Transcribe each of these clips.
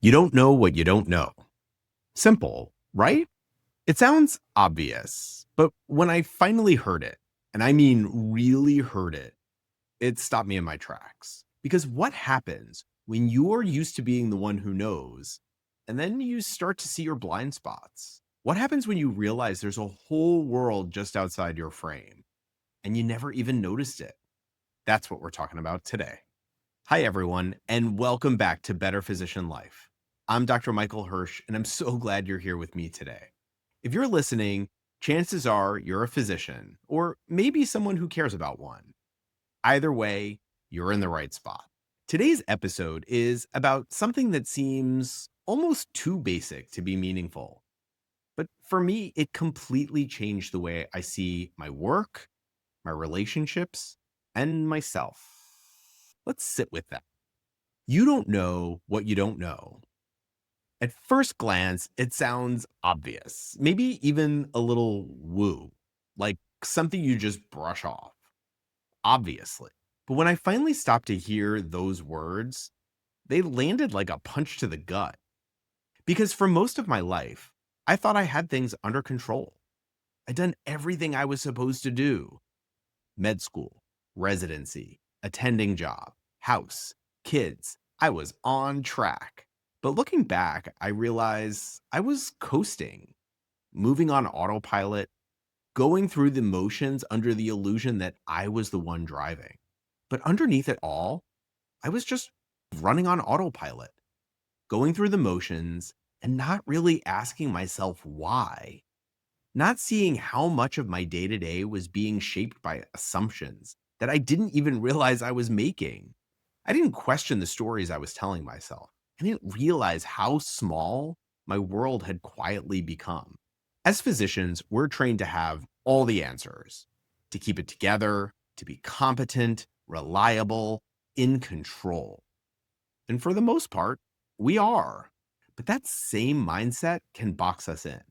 You don't know what you don't know. Simple, right? It sounds obvious, but when I finally heard it, and I mean really heard it, it stopped me in my tracks. Because what happens when you're used to being the one who knows, and then you start to see your blind spots? What happens when you realize there's a whole world just outside your frame, and you never even noticed it? That's what we're talking about today. Hi, everyone, and welcome back to Better Physician Life. I'm Dr. Michael Hersh, and I'm so glad you're here with me today. If you're listening, chances are you're a physician, or maybe someone who cares about one. Either way, you're in the right spot. Today's episode is about something that seems almost too basic to be meaningful. But for me, it completely changed the way I see my work, my relationships, and myself. Let's sit with that. You don't know what you don't know. At first glance, it sounds obvious, maybe even a little woo, like something you just brush off, obviously. But when I finally stopped to hear those words, they landed like a punch to the gut. Because for most of my life, I thought I had things under control. I'd done everything I was supposed to do: med school, residency, attending job, house, kids. I was on track. But looking back, I realized I was coasting, moving on autopilot, going through the motions under the illusion that I was the one driving. But underneath it all, I was just running on autopilot, going through the motions and not really asking myself why. Not seeing how much of my day to day was being shaped by assumptions that I didn't even realize I was making. I didn't question the stories I was telling myself. I didn't realize how small my world had quietly become. As physicians, we're trained to have all the answers, to keep it together, to be competent, reliable, in control. And for the most part, we are. But that same mindset can box us in.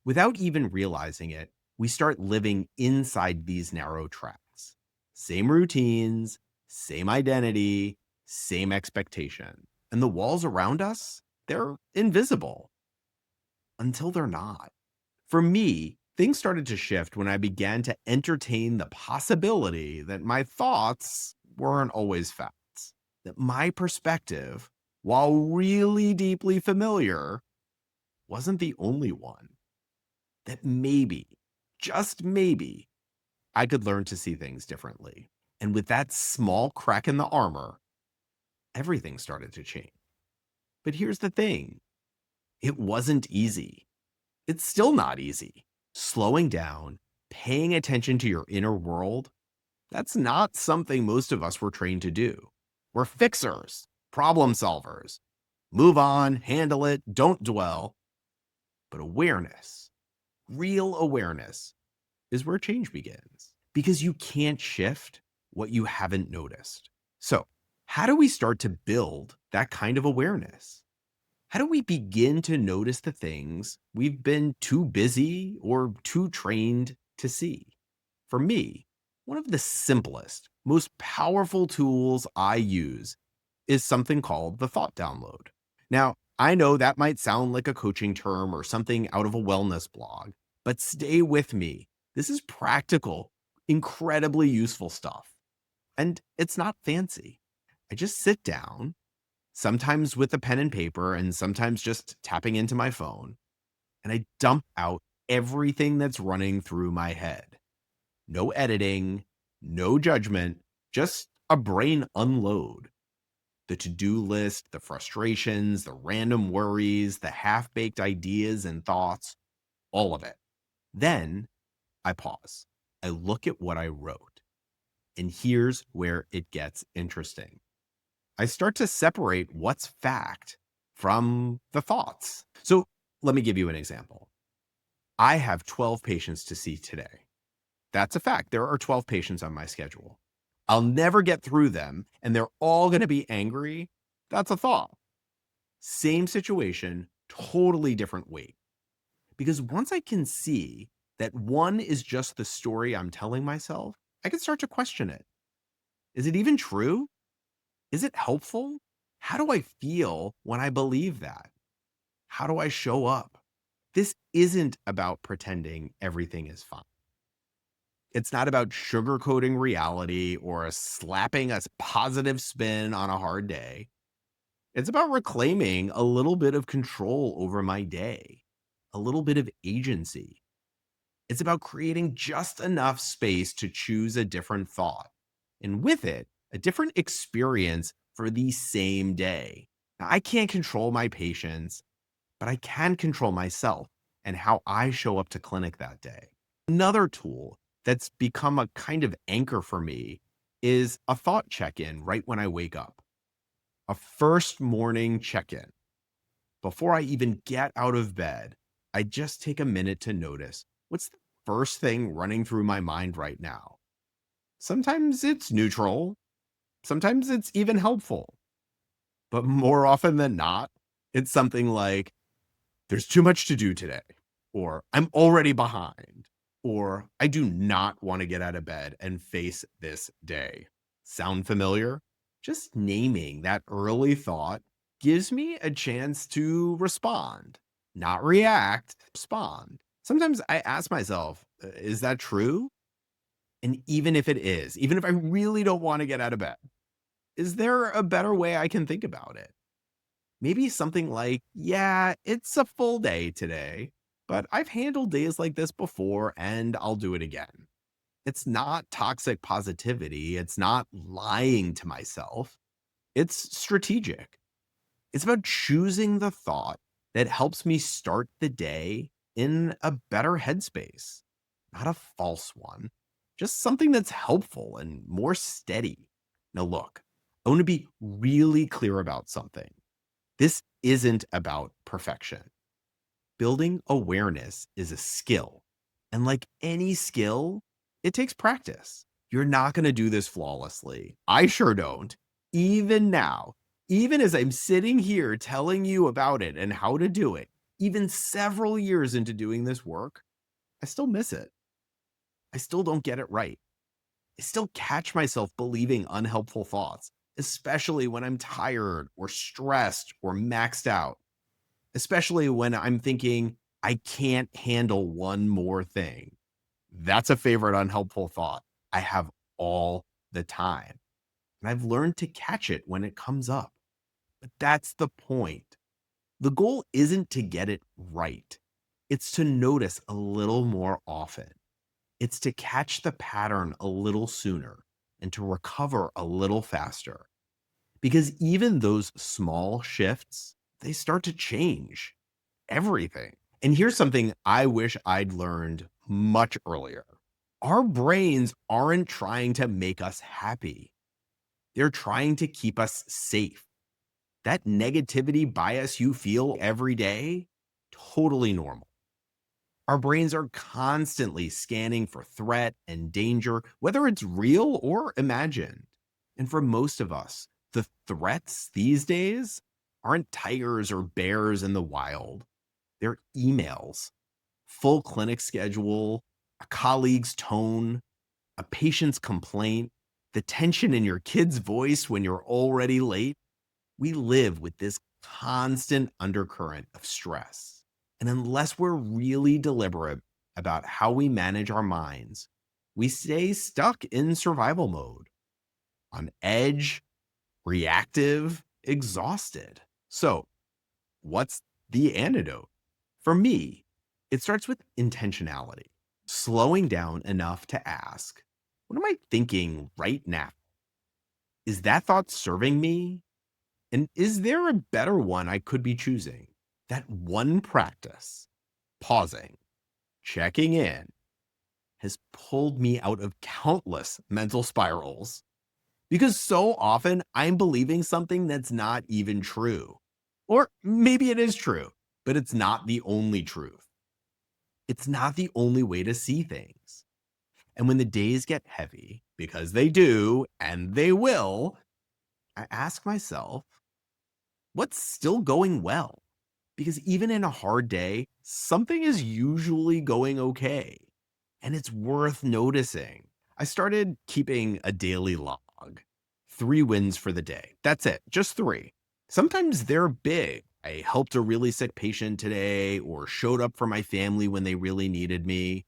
Without even realizing it, we start living inside these narrow tracks. Same routines, same identity, same expectation. And the walls around us, they're invisible until they're not. For me, things started to shift when I began to entertain the possibility that my thoughts weren't always facts, that my perspective, while really deeply familiar, wasn't the only one. That maybe, just maybe, I could learn to see things differently. And with that small crack in the armor, everything started to change. But here's the thing: it wasn't easy. It's still not easy. Slowing down, paying attention to your inner world, that's not something most of us were trained to do. We're fixers, problem solvers. Move on, handle it, don't dwell. But awareness, real awareness, is where change begins, because you can't shift what you haven't noticed. So, how do we start to build that kind of awareness? How do we begin to notice the things we've been too busy or too trained to see? For me, one of the simplest, most powerful tools I use is something called the thought download. Now, I know that might sound like a coaching term or something out of a wellness blog, but stay with me. This is practical, incredibly useful stuff. And it's not fancy. I just sit down, sometimes with a pen and paper, and sometimes just tapping into my phone, and I dump out everything that's running through my head. No editing, no judgment, just a brain unload. The to-do list, the frustrations, the random worries, the half-baked ideas and thoughts, all of it. Then I pause. I look at what I wrote. And here's where it gets interesting. I start to separate what's fact from the thoughts. So let me give you an example. I have 12 patients to see today. That's a fact. There are 12 patients on my schedule. I'll never get through them, and they're all going to be angry. That's a thought. Same situation, totally different weight. Because once I can see that one is just the story I'm telling myself, I can start to question it. Is it even true? Is it helpful? How do I feel when I believe that? How do I show up? This isn't about pretending everything is fine. It's not about sugarcoating reality or slapping a positive spin on a hard day. It's about reclaiming a little bit of control over my day, a little bit of agency. It's about creating just enough space to choose a different thought, and with it, a different experience for the same day. Now, I can't control my patients, but I can control myself and how I show up to clinic that day. Another tool that's become a kind of anchor for me is a thought check in right when I wake up, a first morning check in. Before I even get out of bed, I just take a minute to notice what's the first thing running through my mind right now. Sometimes it's neutral, sometimes it's even helpful, but more often than not, it's something like, there's too much to do today, or I'm already behind, or I do not want to get out of bed and face this day. Sound familiar? Just naming that early thought gives me a chance to respond, not react, respond. Sometimes I ask myself, is that true? And even if it is, even if I really don't want to get out of bed, is there a better way I can think about it? Maybe something like, yeah, it's a full day today, but I've handled days like this before and I'll do it again. It's not toxic positivity. It's not lying to myself. It's strategic. It's about choosing the thought that helps me start the day in a better headspace, not a false one, just something that's helpful and more steady. Now, look, I want to be really clear about something. This isn't about perfection. Building awareness is a skill. And like any skill, it takes practice. You're not going to do this flawlessly. I sure don't. Even now, even as I'm sitting here telling you about it and how to do it, even several years into doing this work, I still miss it. I still don't get it right. I still catch myself believing unhelpful thoughts, especially when I'm tired or stressed or maxed out, especially when I'm thinking, I can't handle one more thing. That's a favorite unhelpful thought I have all the time. And I've learned to catch it when it comes up. But that's the point. The goal isn't to get it right, it's to notice a little more often. It's to catch the pattern a little sooner and to recover a little faster. Because even those small shifts, they start to change everything. And here's something I wish I'd learned much earlier. Our brains aren't trying to make us happy. They're trying to keep us safe. That negativity bias you feel every day, totally normal. Our brains are constantly scanning for threat and danger, whether it's real or imagined. And for most of us, the threats these days aren't tigers or bears in the wild. They're emails, full clinic schedule, a colleague's tone, a patient's complaint, the tension in your kid's voice when you're already late. We live with this constant undercurrent of stress. And unless we're really deliberate about how we manage our minds, we stay stuck in survival mode, on edge, reactive, exhausted. So, what's the antidote? For me, it starts with intentionality, slowing down enough to ask, what am I thinking right now? Is that thought serving me? And is there a better one I could be choosing? That one practice, pausing, checking in, has pulled me out of countless mental spirals. Because so often I'm believing something that's not even true. Or maybe it is true, but it's not the only truth. It's not the only way to see things. And when the days get heavy, because they do, and they will, I ask myself, what's still going well? Because even in a hard day, something is usually going okay. And it's worth noticing. I started keeping a daily log, 3 wins for the day. That's it, just 3. Sometimes they're big. I helped a really sick patient today or showed up for my family when they really needed me.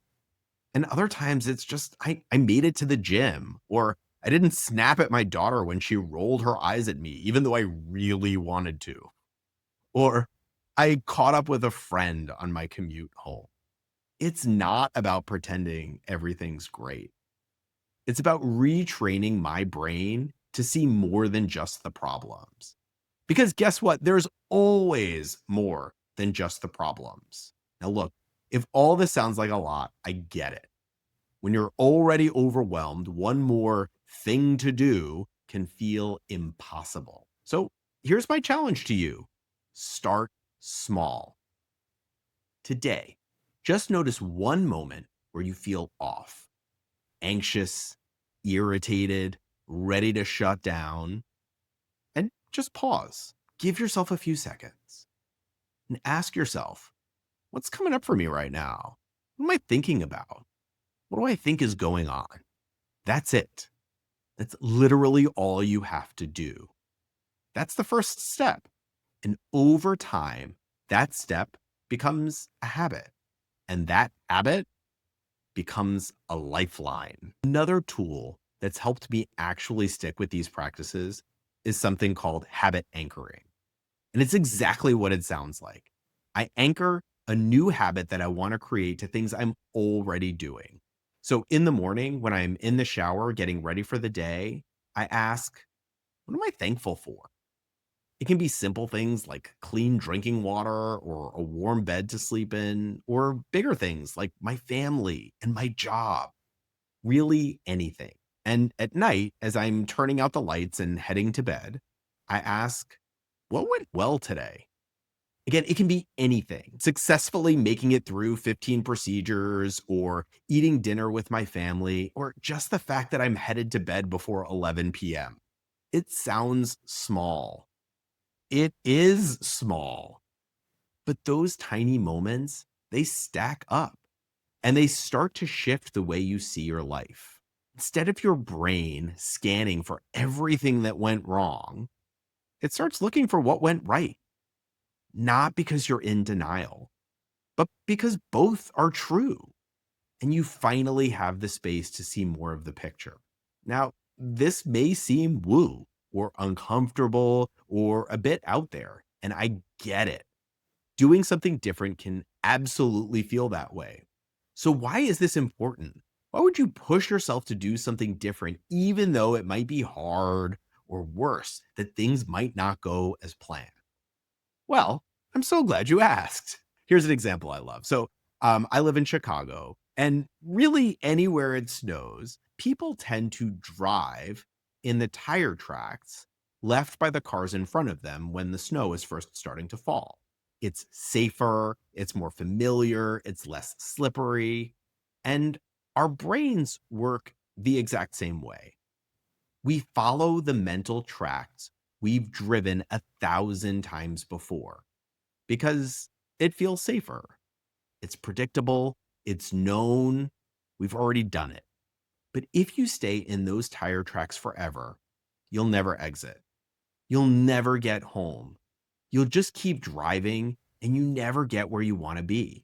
And other times it's just I made it to the gym or I didn't snap at my daughter when she rolled her eyes at me, even though I really wanted to. Or I caught up with a friend on my commute home. It's not about pretending everything's great. It's about retraining my brain to see more than just the problems. Because guess what? There's always more than just the problems. Now, look, if all this sounds like a lot, I get it. When you're already overwhelmed, one more thing to do can feel impossible. So here's my challenge to you: start small. Today, just notice one moment where you feel off, anxious, irritated, ready to shut down, and just pause. Give yourself a few seconds and ask yourself, what's coming up for me right now? What am I thinking about? What do I think is going on? That's it. That's literally all you have to do. That's the first step. And over time, that step becomes a habit. And that habit becomes a lifeline. Another tool that's helped me actually stick with these practices is something called habit anchoring. And it's exactly what it sounds like. I anchor a new habit that I want to create to things I'm already doing. So in the morning, when I'm in the shower getting ready for the day, I ask, what am I thankful for? It can be simple things like clean drinking water or a warm bed to sleep in, or bigger things like my family and my job, really anything. And at night, as I'm turning out the lights and heading to bed, I ask, what went well today? Again, it can be anything. Successfully making it through 15 procedures, or eating dinner with my family, or just the fact that I'm headed to bed before 11 p.m. It sounds small. It is small. But those tiny moments, they stack up and they start to shift the way you see your life. Instead of your brain scanning for everything that went wrong, it starts looking for what went right. Not because you're in denial, but because both are true. And you finally have the space to see more of the picture. Now, this may seem woo or uncomfortable or a bit out there, and I get it. Doing something different can absolutely feel that way. So, why is this important? Why would you push yourself to do something different, even though it might be hard, or worse, that things might not go as planned? Well, I'm so glad you asked. Here's an example I love. I live in Chicago, and really anywhere it snows, people tend to drive in the tire tracks left by the cars in front of them when the snow is first starting to fall. It's safer, it's more familiar, it's less slippery, and our brains work the exact same way. We follow the mental tracks we've driven 1,000 times before because it feels safer. It's predictable. It's known. We've already done it. But if you stay in those tire tracks forever, you'll never exit. You'll never get home. You'll just keep driving and you never get where you want to be.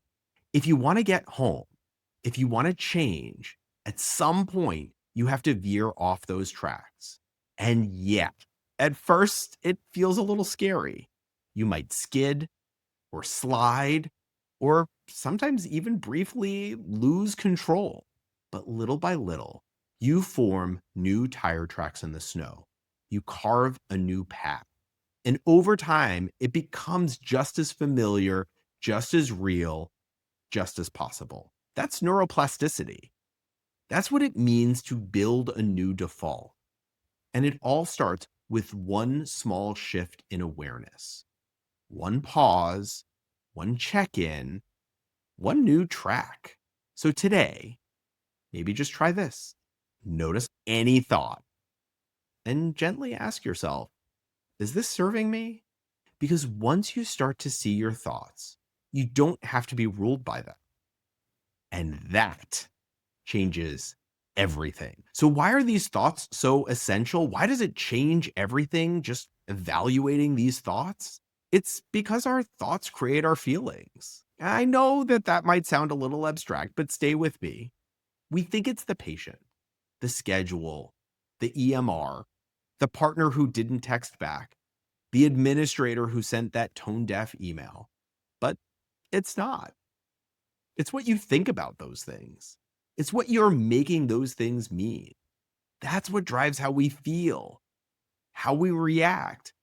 If you want to get home, if you want to change, at some point, you have to veer off those tracks. And yeah, at first, it feels a little scary. You might skid or slide, or sometimes even briefly lose control. But little by little, you form new tire tracks in the snow. You carve a new path. And over time, it becomes just as familiar, just as real, just as possible. That's neuroplasticity. That's what it means to build a new default. And it all starts with one small shift in awareness, one pause, one check in, one new track. So today, maybe just try this. Notice any thought and gently ask yourself, is this serving me? Because once you start to see your thoughts, you don't have to be ruled by them. And that changes everything. So why are these thoughts so essential? Why does it change everything? Just evaluating these thoughts, it's because our thoughts create our feelings. I know that that might sound a little abstract, but stay with me. We think it's the patient, the schedule, the EMR, the partner who didn't text back, the administrator who sent that tone deaf email. But it's not. It's what you think about those things. It's what you're making those things mean. That's what drives how we feel, how we react,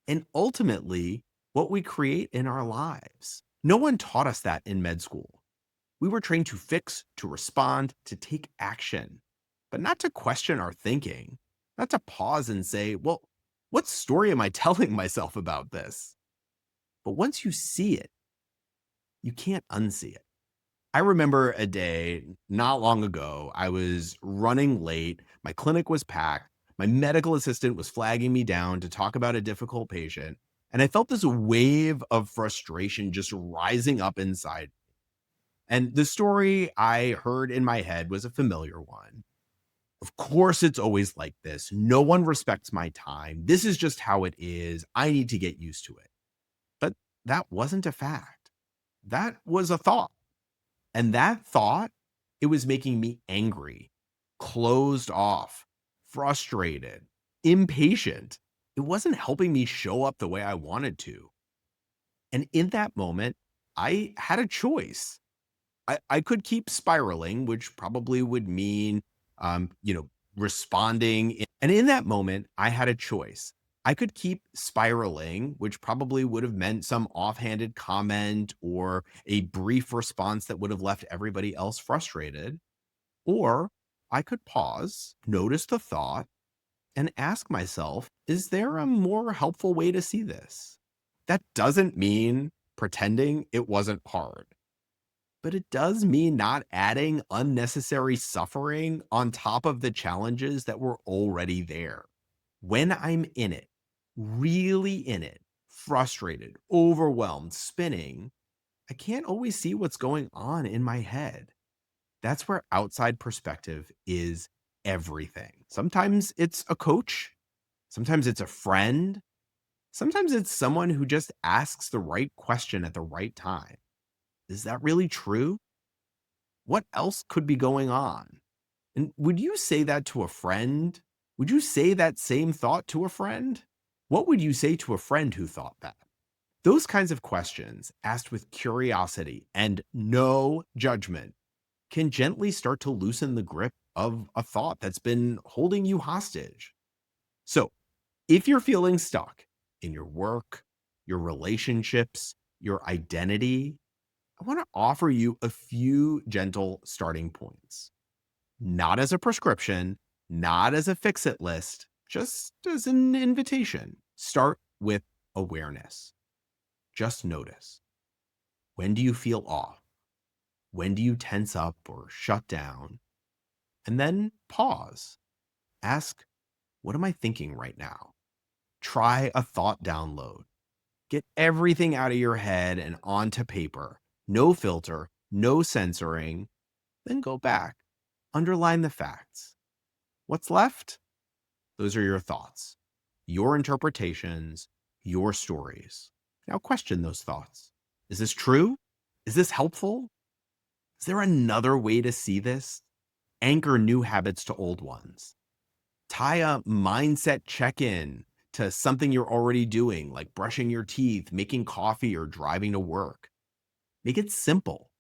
and ultimately what we create in our lives. No one taught us that in med school. We were trained to fix, to respond, to take action, but not to question our thinking, not to pause and say, well, what story am I telling myself about this? But once you see it, you can't unsee it. I remember a day not long ago, I was running late. My clinic was packed. My medical assistant was flagging me down to talk about a difficult patient. And I felt this wave of frustration just rising up inside. And the story I heard in my head was a familiar one. Of course, it's always like this. No one respects my time. This is just how it is. I need to get used to it. But that wasn't a fact. That was a thought. And that thought, it was making me angry, closed off, frustrated, impatient. It wasn't helping me show up the way I wanted to. And in that moment, I had a choice. I could keep spiraling, which probably would mean, responding. And in that moment, I had a choice. I could keep spiraling, which probably would have meant some offhanded comment or a brief response that would have left everybody else frustrated. Or I could pause, notice the thought, and ask myself, is there a more helpful way to see this? That doesn't mean pretending it wasn't hard, but it does mean not adding unnecessary suffering on top of the challenges that were already there. When I'm in it, really in it, frustrated, overwhelmed, spinning, I can't always see what's going on in my head. That's where outside perspective is everything. Sometimes it's a coach, sometimes it's a friend, sometimes it's someone who just asks the right question at the right time. Is that really true? What else could be going on? And would you say that to a friend? Would you say that same thought to a friend? What would you say to a friend who thought that? Those kinds of questions, asked with curiosity and no judgment, can gently start to loosen the grip of a thought that's been holding you hostage. So, if you're feeling stuck in your work, your relationships, your identity, I want to offer you a few gentle starting points. Not as a prescription, not as a fix it list, just as an invitation. Start with awareness. Just notice. When do you feel off? When do you tense up or shut down? And then pause. Ask, what am I thinking right now? Try a thought download. Get everything out of your head and onto paper. No filter, no censoring. Then go back. Underline the facts. What's left? Those are your thoughts, your interpretations, your stories. Now question those thoughts. Is this true? Is this helpful? Is there another way to see this? Anchor new habits to old ones. Tie a mindset check in to something you're already doing, like brushing your teeth, making coffee, or driving to work. Make it simple.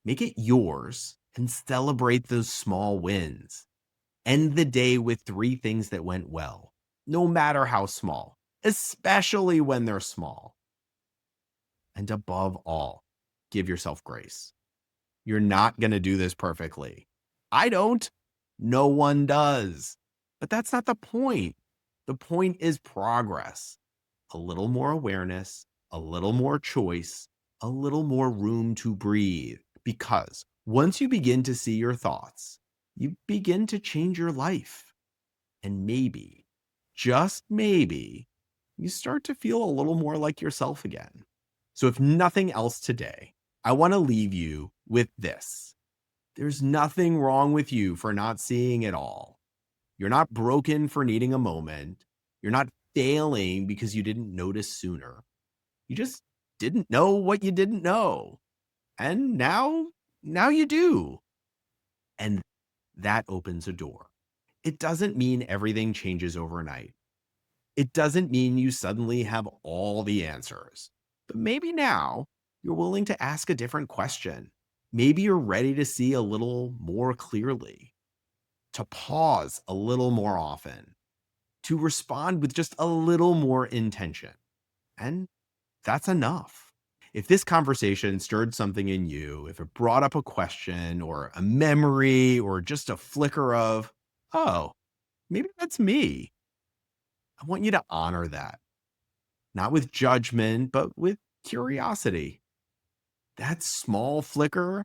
Make it yours and celebrate those small wins. End the day with 3 things that went well, no matter how small, especially when they're small. And above all, give yourself grace. You're not going to do this perfectly. I don't. No one does. But that's not the point. The point is progress. A little more awareness, a little more choice, a little more room to breathe. Because once you begin to see your thoughts, you begin to change your life. And maybe, just maybe, you start to feel a little more like yourself again. So if nothing else today, I want to leave you with this. There's nothing wrong with you for not seeing it all. You're not broken for needing a moment. You're not failing because you didn't notice sooner. You just didn't know what you didn't know. And now you do. And that opens a door. It doesn't mean everything changes overnight. It doesn't mean you suddenly have all the answers. But maybe now you're willing to ask a different question. Maybe you're ready to see a little more clearly, to pause a little more often, to respond with just a little more intention. And that's enough. If this conversation stirred something in you, if it brought up a question or a memory or just a flicker of, oh, maybe that's me, I want you to honor that, not with judgment, but with curiosity. That small flicker,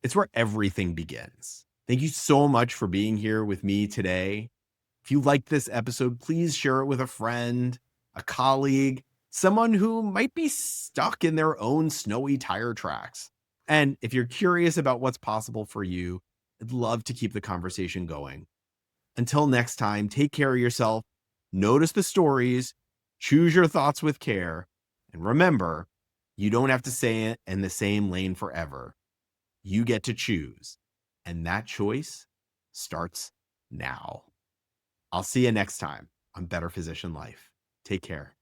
it's where everything begins. Thank you so much for being here with me today. If you liked this episode, please share it with a friend, a colleague, someone who might be stuck in their own snowy tire tracks. And if you're curious about what's possible for you, I'd love to keep the conversation going. Until next time, take care of yourself, notice the stories, choose your thoughts with care, and remember, you don't have to stay in the same lane forever. You get to choose, and that choice starts now. I'll see you next time on Better Physician Life. Take care.